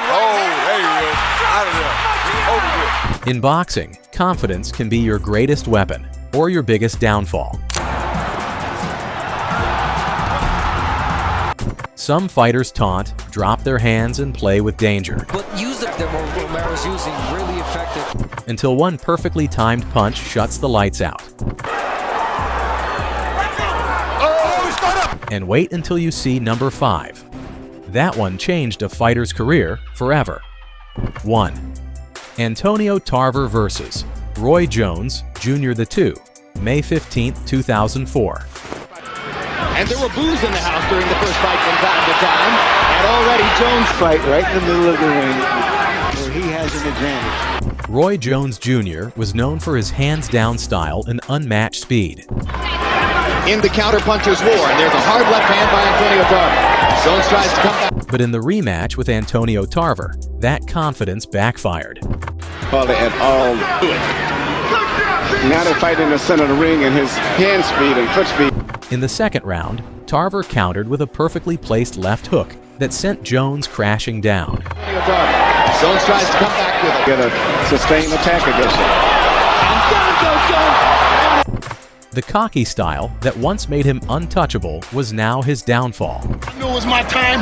there you go. Out of there. It's over with. In boxing, confidence can be your greatest weapon or your biggest downfall. Some fighters taunt, drop their hands, and play with danger. But use that Romero's using really effective. Until one perfectly timed punch shuts the lights out. Oh, he's got him! And wait until you see number 5. That one changed a fighter's career forever. 1. Antonio Tarver vs. Roy Jones, Jr. II, May 15, 2004. And there were boos in the house during the first fight from time to time. And already Jones fight right in the middle of the ring where he has an advantage. Roy Jones Jr. was known for his hands-down style and unmatched speed. in the counter-puncher's war, and there's a hard left hand by Antonio Tarver. Jones tries to come back. But in the rematch with Antonio Tarver, that confidence backfired. Hardly at all. Now they're fighting in the center of the ring, and his hand speed and foot speed. In the second round, Tarver countered with a perfectly placed left hook that sent Jones crashing down. Jones tries to come back with it. Get a sustained attack against him. And down goes Jones. The cocky style that once made him untouchable was now his downfall. I knew it was my time.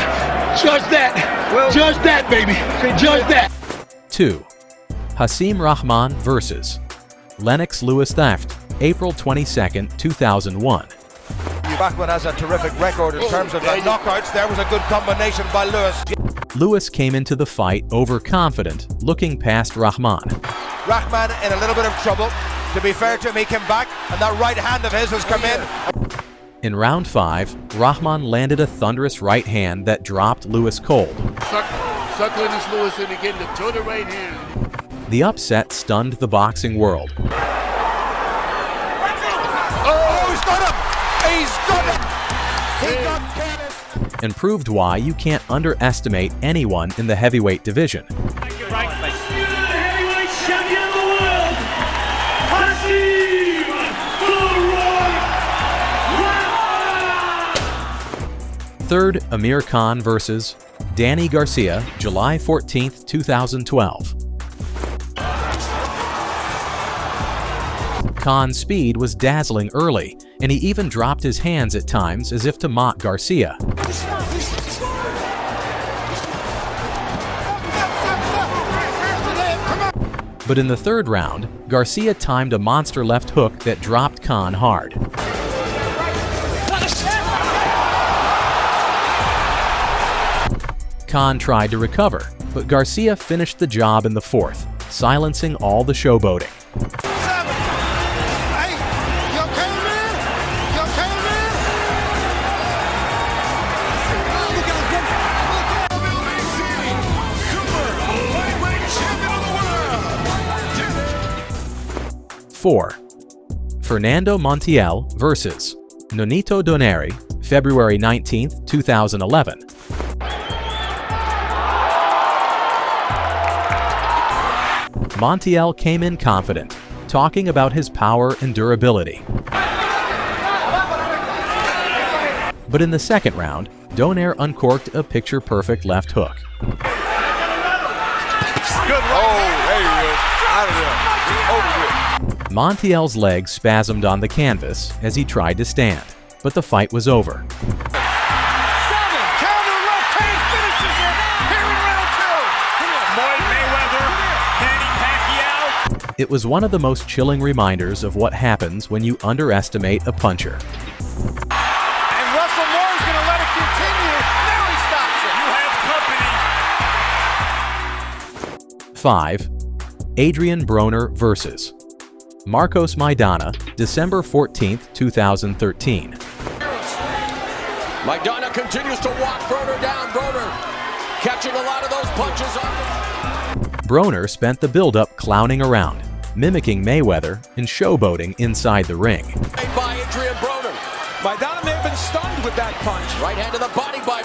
Judge that. Judge that, baby. Judge that. 2. Hasim Rahman vs. Lennox Lewis Theft, April 22, 2001. Bachman has a terrific record in terms of the knockouts. There was a good combination by Lewis. Lewis came into the fight overconfident, looking past Rahman. Rahman in a little bit of trouble. To be fair to him, he came back, and that right hand of his has come in. In round 5, Rahman landed a thunderous right hand that dropped Lewis cold. Suckling this Lewis in again to turn the right hand. The upset stunned the boxing world. Oh, he's got him! He's got him! He got Cannon! And proved why you can't underestimate anyone in the heavyweight division. Third, Amir Khan vs. Danny Garcia, July 14, 2012. Khan's speed was dazzling early, and he even dropped his hands at times as if to mock Garcia. But in the third round, Garcia timed a monster left hook that dropped Khan hard. Khan tried to recover, but Garcia finished the job in the fourth, silencing all the showboating. Four. Fernando Montiel vs. Nonito Donaire, February 19, 2011. Montiel came in confident, talking about his power and durability. But in the second round, Donaire uncorked a picture-perfect left hook. Montiel's legs spasmed on the canvas as he tried to stand, but the fight was over. It was one of the most chilling reminders of what happens when you underestimate a puncher. And Russell Moore's going to let it continue. Now he stops it. You have company. 5. Adrian Broner vs. Marcos Maidana, December 14, 2013. Maidana continues to walk Broner down. Broner catching a lot of those punches off. Broner spent the build-up clowning around, mimicking Mayweather and showboating inside the ring. By Adrian Broner. Maidana may have been stunned with that punch. Right hand to the body by.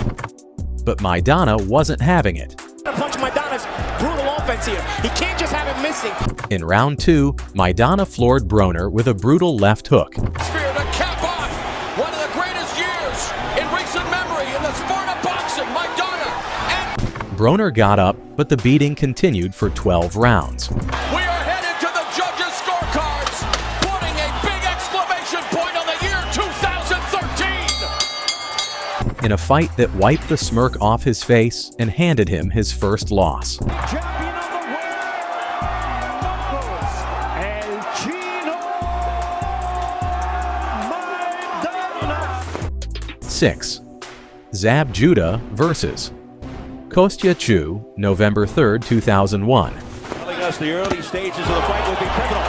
But Maidana wasn't having it. Punch Maidana's brutal offense here. He can't just have it missing. In round 2, Maidana floored Broner with a brutal left hook. Spear to cap off one of the greatest years in recent memory in the sport of boxing. Maidana. Broner got up, but the beating continued for 12 rounds. We are headed to the judges' scorecards, putting a big exclamation point on the year 2013. In a fight that wiped the smirk off his face and handed him his first loss. Champion of the world, Knuckles, El Chino Maidana. 6. Zab Judah versus Kostya Tszyu, November 3, 2001. Telling us the early stages of the fight will be pivotal.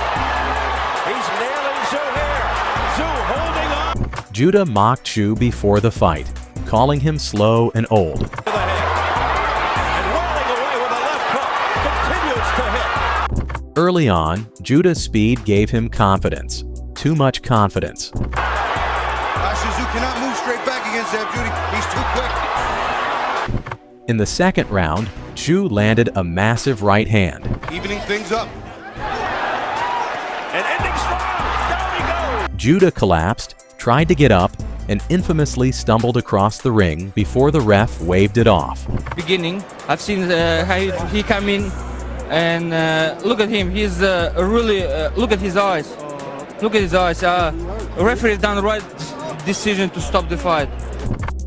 He's nailing Tszyu here. Tszyu holding on. Judah mocked Tszyu before the fight, calling him slow and old. To the head. And rolling away with a left hook. Continues to hit. Early on, Judah's speed gave him confidence. Too much confidence. Tszyu cannot move straight back against Zab Judah. He's too quick. In the second round, Tszyu landed a massive right hand. Evening things up. And ending strong. Down he goes. Judah collapsed, tried to get up, and infamously stumbled across the ring before the ref waved it off. Beginning, I've seen how he come in, and look at him. He's really look at his eyes. Look at his eyes. Referee done the right decision to stop the fight.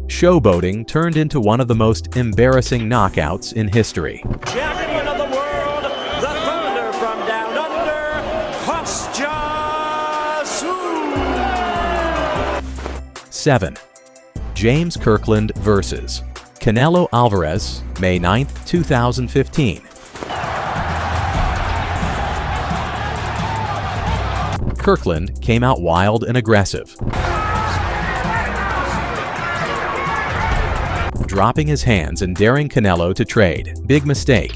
Showboating turned into one of the most embarrassing knockouts in history. Champion of the world, the Thunder from down under, Kostya Tszyu. 7. James Kirkland versus Canelo Alvarez, May 9, 2015. Kirkland came out wild and aggressive, dropping his hands and daring Canelo to trade. Big mistake.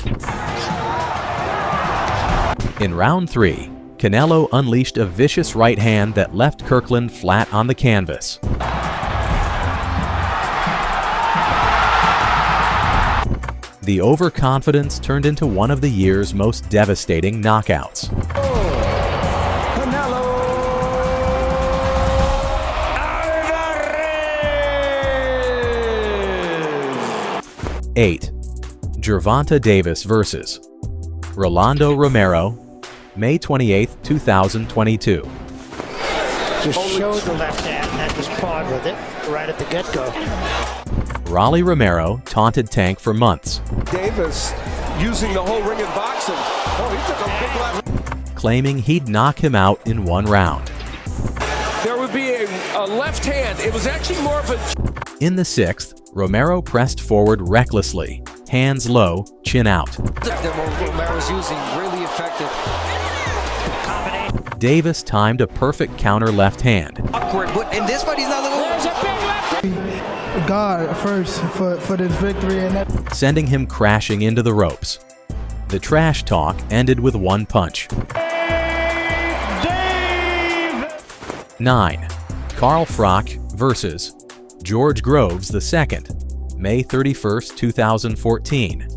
In round 3, Canelo unleashed a vicious right hand that left Kirkland flat on the canvas. The overconfidence turned into one of the year's most devastating knockouts. Canelo Alvarez. 8. Gervonta Davis versus Rolando Romero, May 28, 2022. Just showed the left hand and just pawed with it right at the get-go. Rolly Romero taunted Tank for months, Davis using the whole ring in boxing. Oh, he took a big left. claiming he'd knock him out in one round. There would be a left hand. It was actually more of a... In the 6th, Romero pressed forward recklessly, hands low, chin out. That Romero's using really effective. Davis timed a perfect counter left hand, Awkward, but in this fight he's not looking. There's a big left. God first for this victory, and that sending him crashing into the ropes. The trash talk ended with one punch. 9. Carl Froch versus George Groves II, May 31, 2014.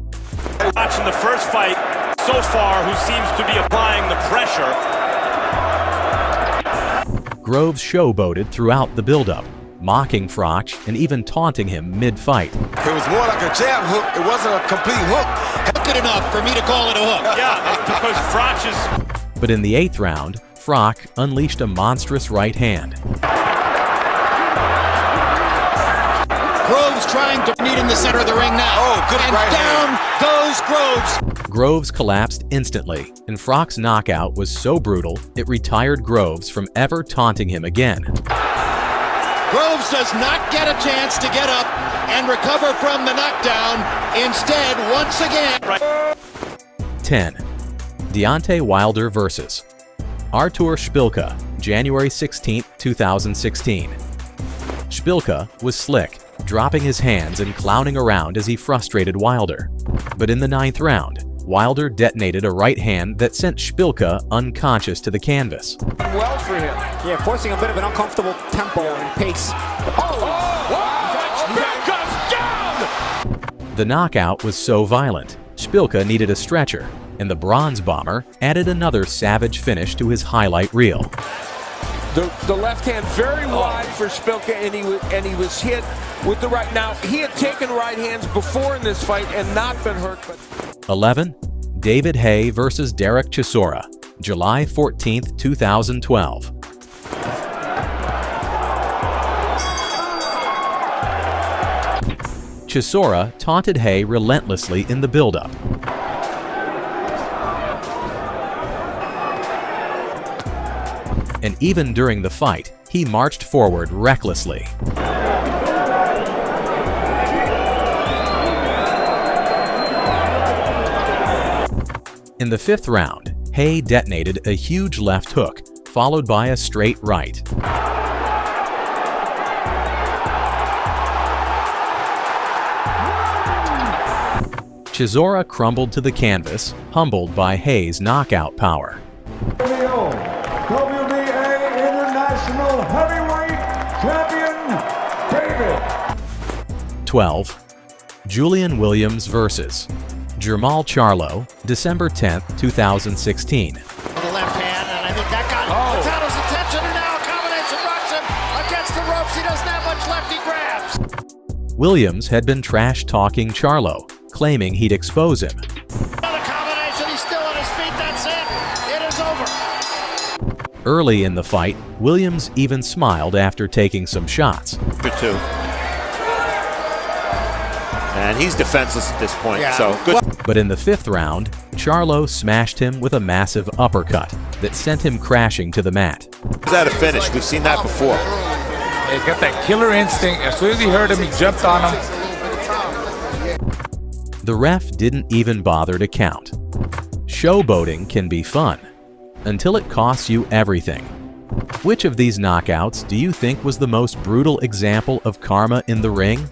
Watching the first fight so far, who seems to be applying the pressure. Groves showboated throughout the buildup, mocking Froch and even taunting him mid-fight. It was more like a jab hook. It wasn't a complete hook. Good enough for me to call it a hook. Yeah, because Froch is... But in the 8th round, Froch unleashed a monstrous right hand. Groves trying to meet in the center of the ring now. Oh, good and right down goes Groves. Groves collapsed instantly, and Froch's knockout was so brutal it retired Groves from ever taunting him again. Groves does not get a chance to get up and recover from the knockdown. Instead, once again... 10. Deontay Wilder versus Artur Szpilka, January 16, 2016. Szpilka was slick, dropping his hands and clowning around as he frustrated Wilder. But in the 9th round, Wilder detonated a right hand that sent Szpilka unconscious to the canvas. Well for him. Yeah, forcing a bit of an uncomfortable tempo and pace. The knockout was so violent, Szpilka needed a stretcher, and the Bronze Bomber added another savage finish to his highlight reel. The left hand very wide for Szpilka, and he was hit with the right. Now, he had taken right hands before in this fight and not been hurt. But 11. David Haye versus Derek Chisora, July 14, 2012. Chisora taunted Haye relentlessly in the build-up. And even during the fight, he marched forward recklessly. In the 5th round, Haye detonated a huge left hook, followed by a straight right. Chisora crumbled to the canvas, humbled by Haye's knockout power. WBA International Heavyweight Champion, David. 12. Julian Williams versus Jermall Charlo, December 10, 2016. The left hand, and I think that got Matano's attention, and now a combination rocks him against the ropes. He doesn't have much left, he grabs. Williams had been trash-talking Charlo, claiming he'd expose him. Another combination, he's still on his feet, that's it. It is over. Early in the fight, Williams even smiled after taking some shots. Two. And he's defenseless at this point, so good. But in the 5th round, Charlo smashed him with a massive uppercut that sent him crashing to the mat. He's at a finish. We've seen that before. He's got that killer instinct. As soon as he heard him, he jumped on him. The ref didn't even bother to count. Showboating can be fun, until it costs you everything. Which of these knockouts do you think was the most brutal example of karma in the ring?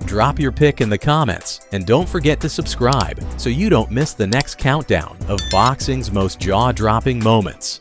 Drop your pick in the comments, and don't forget to subscribe so you don't miss the next countdown of boxing's most jaw-dropping moments.